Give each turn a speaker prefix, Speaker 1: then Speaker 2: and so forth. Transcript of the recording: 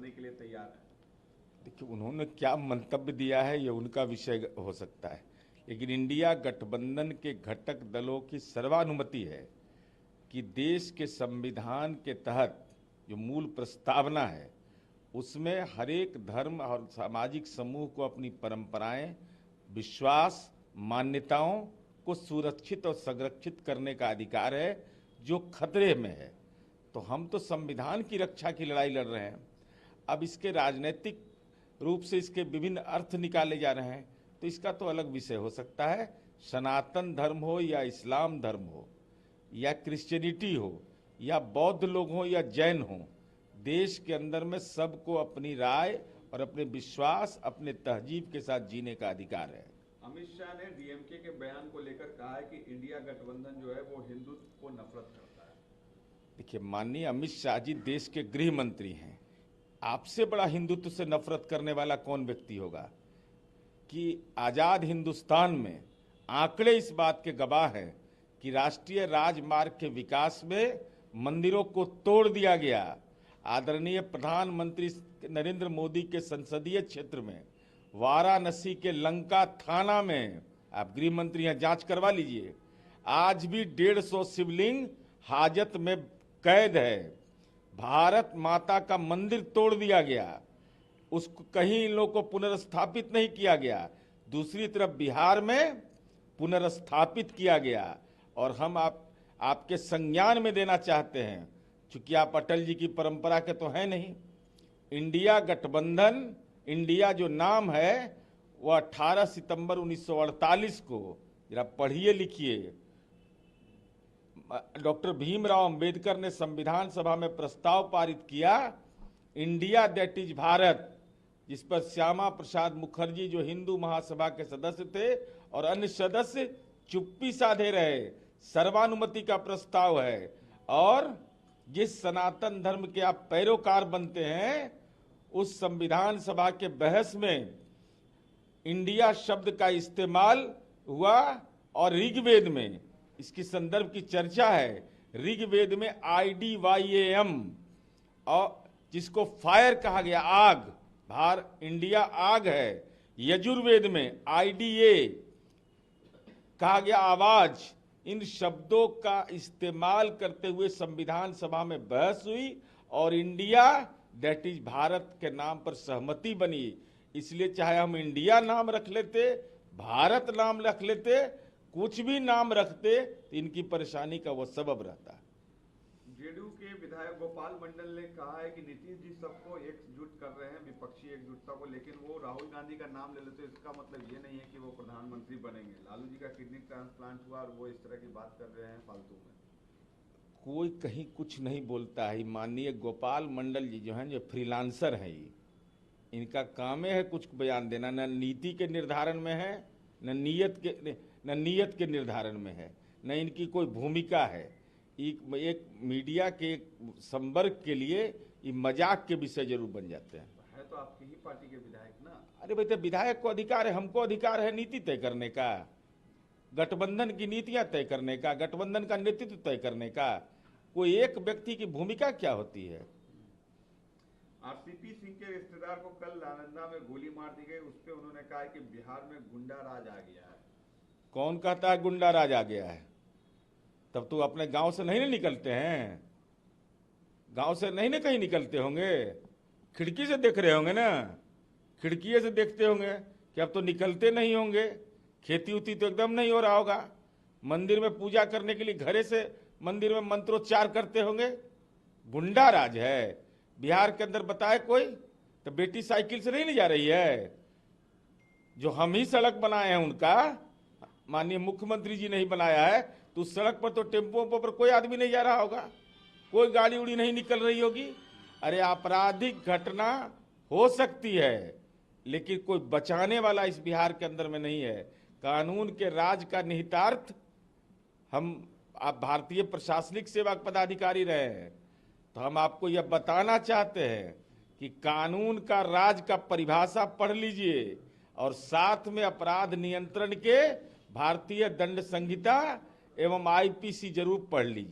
Speaker 1: लड़ने के लिए तैयार है।
Speaker 2: देखिए, उन्होंने क्या मंतव्य दिया है ये उनका विषय हो सकता है, लेकिन इंडिया गठबंधन के घटक दलों की सर्वानुमति है कि देश के संविधान के तहत जो मूल प्रस्तावना है उसमें हर एक धर्म और सामाजिक समूह को अपनी परंपराएं, विश्वास, मान्यताओं को सुरक्षित और संरक्षित करने का अधिकार है जो खतरे में है। तो हम तो संविधान की रक्षा की लड़ाई लड़ रहे हैं। अब इसके राजनीतिक रूप से इसके विभिन्न अर्थ निकाले जा रहे हैं, तो इसका तो अलग विषय हो सकता है। सनातन धर्म हो या इस्लाम धर्म हो या क्रिश्चियनिटी हो या बौद्ध लोग हो या जैन हो, देश के अंदर में सबको अपनी राय और अपने विश्वास, अपने तहजीब के साथ जीने का अधिकार है।
Speaker 1: अमित शाह ने डीएमके के बयान को लेकर कहा है कि इंडिया गठबंधन जो है वो हिंदुत्व को नफरत करता है।
Speaker 2: देखिए, माननीय अमित शाह जी देश के गृह मंत्री हैं। आपसे बड़ा हिंदुत्व से नफरत करने वाला कौन व्यक्ति होगा कि आजाद हिंदुस्तान में आंकड़े इस बात के गवाह हैं कि राष्ट्रीय राजमार्ग के विकास में मंदिरों को तोड़ दिया गया। आदरणीय प्रधानमंत्री नरेंद्र मोदी के संसदीय क्षेत्र में वाराणसी के लंका थाना में, आप गृह मंत्री हैं, जांच करवा लीजिए, आज भी 150 शिवलिंग हाजत में कैद है। भारत माता का मंदिर तोड़ दिया गया, उसको कहीं इन लोगों को पुनर्स्थापित नहीं किया गया। दूसरी तरफ बिहार में पुनर्स्थापित किया गया और हम आपके संज्ञान में देना चाहते हैं, चूंकि आप अटल जी की परंपरा के तो हैं नहीं। इंडिया गठबंधन, इंडिया जो नाम है वह 18 सितंबर 1948 को, जरा पढ़िए लिखिए, डॉक्टर भीमराव अंबेडकर ने संविधान सभा में प्रस्ताव पारित किया, इंडिया दैट इज भारत, जिस पर श्यामा प्रसाद मुखर्जी जो हिंदू महासभा के सदस्य थे और अन्य सदस्य चुप्पी साधे रहे। सर्वानुमति का प्रस्ताव है और जिस सनातन धर्म के आप पैरोकार बनते हैं उस संविधान सभा के बहस में इंडिया शब्द का इस्तेमाल हुआ और ऋग्वेद में इसकी संदर्भ की चर्चा है। ऋग्वेद में IDYAM और जिसको फायर कहा गया, आग, इंडिया आग है। यजुर्वेद में IDA कहा गया, आवाज। इन शब्दों का इस्तेमाल करते हुए संविधान सभा में बहस हुई और इंडिया दैट इज भारत के नाम पर सहमति बनी। इसलिए चाहे हम इंडिया नाम रख लेते, भारत नाम रख लेते, कुछ भी नाम रखते, तो इनकी परेशानी का वो सबब रहता।
Speaker 1: जेडीयू के विधायक गोपाल मंडल ने कहा है कि नीतीश जी सबको एकजुट कर रहे हैं, विपक्षी एकजुटता को, लेकिन वो राहुल गांधी का नाम ले लेते, इसका मतलब ये नहीं है कि वो प्रधानमंत्री बनेंगे। लालू जी का किडनी ट्रांसप्लांट हुआ और वो इस तरह की बात कर रहे हैं फालतू में।
Speaker 2: कोई कहीं कुछ नहीं बोलता है। माननीय गोपाल मंडल जी जो हैं, जो फ्रीलांसर हैं, ये इनका काम है कुछ बयान देना, न नीति के निर्धारण में है, न नियत के निर्धारण में है, न इनकी कोई भूमिका है। एक मीडिया के संवर्ग के लिए ये मजाक के विषय जरूर बन जाते हैं।
Speaker 1: है तो आपकी ही पार्टी के विधायक ना।
Speaker 2: अरे भाई, तो विधायक को अधिकार है, हमको अधिकार है नीति तय करने का, गठबंधन की नीतियां तय करने का, गठबंधन का नेतृत्व तय करने का। कोई एक व्यक्ति की भूमिका क्या होती है?
Speaker 1: आरसीपी सिंह के रिश्तेदार को कल नालंदा में गोली मार दी गई, उस पर उन्होंने कहा कि बिहार में गुंडा राज आ गया है।
Speaker 2: कौन कहता है गुंडा राज आ गया है? तब तो अपने गांव से नहीं निकलते हैं, गांव से नहीं कहीं निकलते होंगे, खिड़की से देख रहे होंगे ना, खिड़की से देखते होंगे कि अब तो निकलते नहीं होंगे। खेती उती तो एकदम नहीं हो रहा होगा, मंदिर में पूजा करने के लिए घरे से मंदिर में मंत्रोच्चार करते होंगे। गुंडा राज है बिहार के अंदर, बताए कोई? तो बेटी साइकिल से नहीं जा रही है, जो हम ही सड़क बनाए हैं उनका, माननीय मुख्यमंत्री जी नहीं बनाया है, तो उस सड़क पर तो टेम्पो पर कोई आदमी नहीं जा रहा होगा, कोई गाड़ी उड़ी नहीं निकल रही होगी। अरे आपराधिक घटना हो सकती है, लेकिन कोई बचाने वाला इस बिहार के अंदर में नहीं है। कानून के राज का निहितार्थ आप भारतीय प्रशासनिक सेवा पदाधिकारी रहे हैं, तो हम आपको यह बताना चाहते हैं कि कानून का राज का परिभाषा पढ़ लीजिए और साथ में अपराध नियंत्रण के भारतीय दंड संहिता एवं IPC जरूर पढ़ लीजिए।